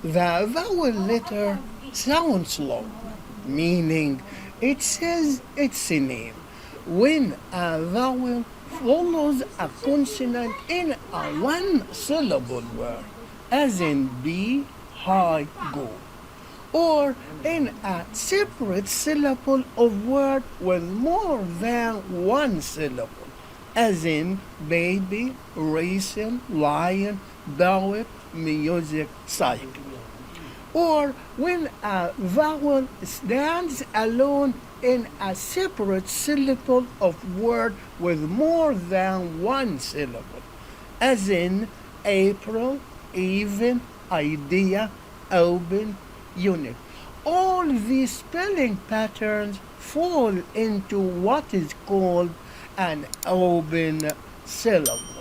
The vowel letter sounds slow, meaning it says its name. When a vowel follows a consonant in a one syllable word, as in be, high, go, or in a separate syllable of word with more than one syllable, as in baby, racing, lion, poet, music, cycle, or when a vowel stands alone in a separate syllable of word with more than one syllable, as in April, even, idea, open, unit. All these spelling patterns fall into what is called an open syllable.